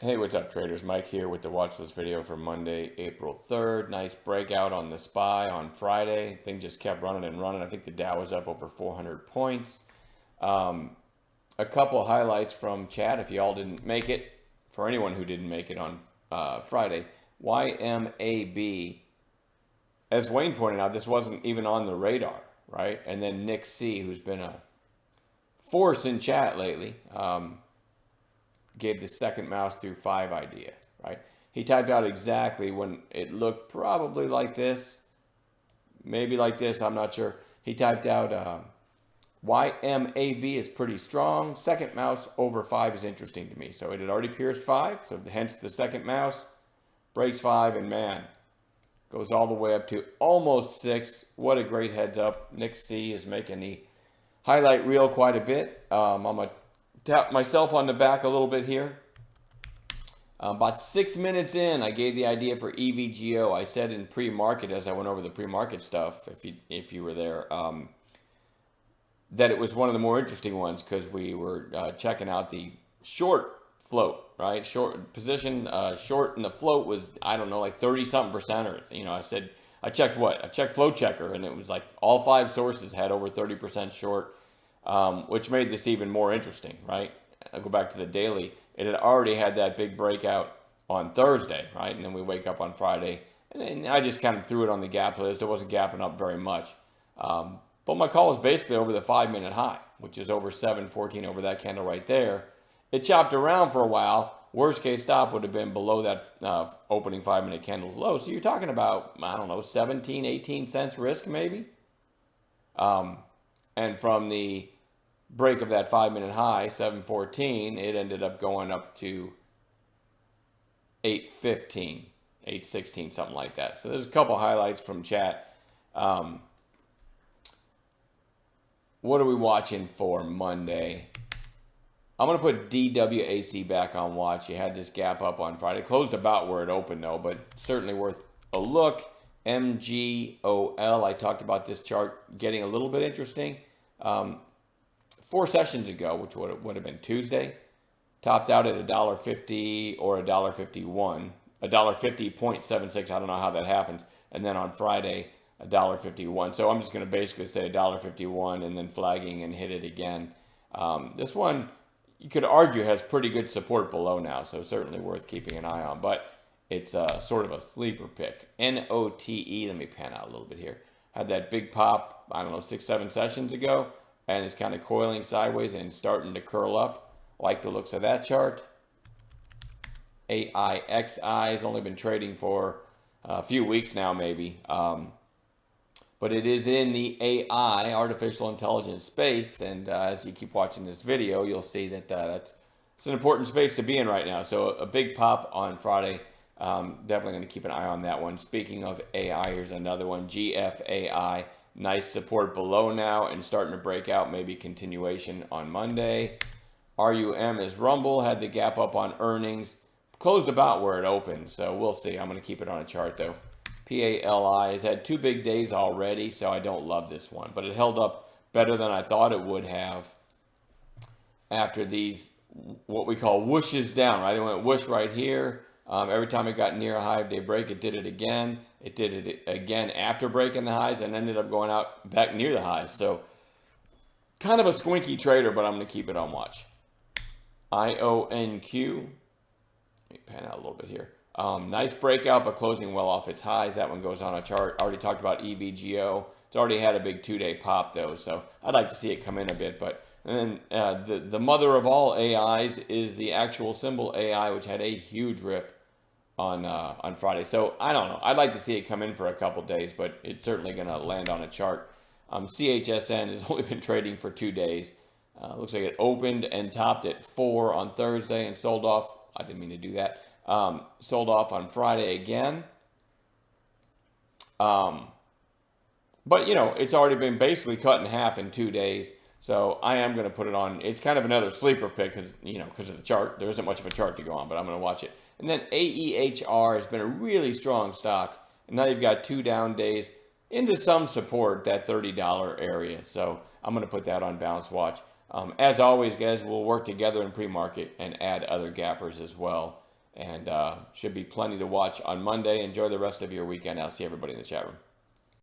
Hey, what's up, traders? Mike here with the watch list video for Monday, April 3rd. Nice breakout on the SPY on Friday. Thing just kept running and running. I think the Dow was up over 400 points. Um, a couple highlights from chat if y'all didn't make it. For anyone who didn't make it on Friday, YMAB, as Wayne pointed out, this wasn't even on the radar, right? And then Nick C, who's been a force in chat lately, gave the second mouse through 5 idea, right? He typed out exactly when it looked probably like this, maybe like this, I'm not sure. He typed out YMAB is pretty strong. Second mouse over 5 is interesting to me. So it had already pierced 5, so hence the second mouse breaks 5, and man, goes all the way up to almost 6. What a great heads up. Nick C is making the highlight reel quite a bit. I'm going to tap myself on the back a little bit here. About 6 minutes in, I gave the idea for EVGO. I said in pre-market, as I went over the pre-market stuff, if you were there, that it was one of the more interesting ones because we were checking out the short float, right? Short position, short, and the float was, I don't know, like 30 something percent, or I said I checked what? I checked Float Checker, and it was like all 5 sources had over 30% short, which made this even more interesting, right? I'll go back to the daily. It had already had that big breakout on Thursday, right? And then we wake up on Friday, and then I just kind of threw it on the gap list. It wasn't gapping up very much. But my call was basically over the 5-minute high, which is over 714 over that candle right there. It chopped around for a while. Worst case stop would have been below that opening 5-minute candle's low. So you're talking about, I don't know, 17, 18 cents risk maybe. And from the break of that 5-minute high, 714, it ended up going up to 815, 816, something like that. So there's a couple highlights from chat. What are we watching for Monday? I'm going to put DWAC back on watch. You had this gap up on Friday. Closed about where it opened, though, but certainly worth a look. MGOL, I talked about this chart getting a little bit interesting. 4 sessions ago, which would have been Tuesday, topped out at $1.50 or $1.51. $1.50.76, I don't know how that happens. And then on Friday, $1.51. So I'm just going to basically say $1.51 and then flagging and hit it again. This one, you could argue, has pretty good support below now, so certainly worth keeping an eye on. But it's sort of a sleeper pick. NOTE, let me pan out a little bit here. Had that big pop, I don't know, 6-7 sessions ago, and it's kind of coiling sideways and starting to curl up. Like the looks of that chart. AIXI has only been trading for a few weeks now, maybe. But it is in the AI, artificial intelligence space, and as you keep watching this video, you'll see that it's an important space to be in right now. So a big pop on Friday. Definitely going to keep an eye on that one. Speaking of AI, here's another one, GFAI. Nice support below now and starting to break out, maybe continuation on Monday. RUM is Rumble, had the gap up on earnings. Closed about where it opened, so we'll see. I'm going to keep it on a chart, though. PALI has had 2 big days already, so I don't love this one. But it held up better than I thought it would have after these, what we call whooshes down, right? It went whoosh right here. Every time it got near a high of day break, it did it again. It did it again after breaking the highs and ended up going out back near the highs. So kind of a squinky trader, but I'm going to keep it on watch. IONQ. Let me pan out a little bit here. Nice breakout, but closing well off its highs. That one goes on a chart. Already talked about EVGO. It's already had a big 2-day pop, though, so I'd like to see it come in a bit. But then the mother of all AIs is the actual symbol AI, which had a huge rip on Friday. So I don't know. I'd like to see it come in for a couple days, but it's certainly going to land on a chart. CHSN has only been trading for 2 days. Looks like it opened and topped at 4 on Thursday and sold off. I didn't mean to do that. Sold off on Friday again. But, it's already been basically cut in half in 2 days. So I am going to put it on. It's kind of another sleeper pick because of the chart. There isn't much of a chart to go on, but I'm going to watch it. And then AEHR has been a really strong stock. And now you've got 2 down days into some support, that $30 area. So I'm going to put that on balance watch. As always, guys, we'll work together in pre-market and add other gappers as well. And should be plenty to watch on Monday. Enjoy the rest of your weekend. I'll see everybody in the chat room.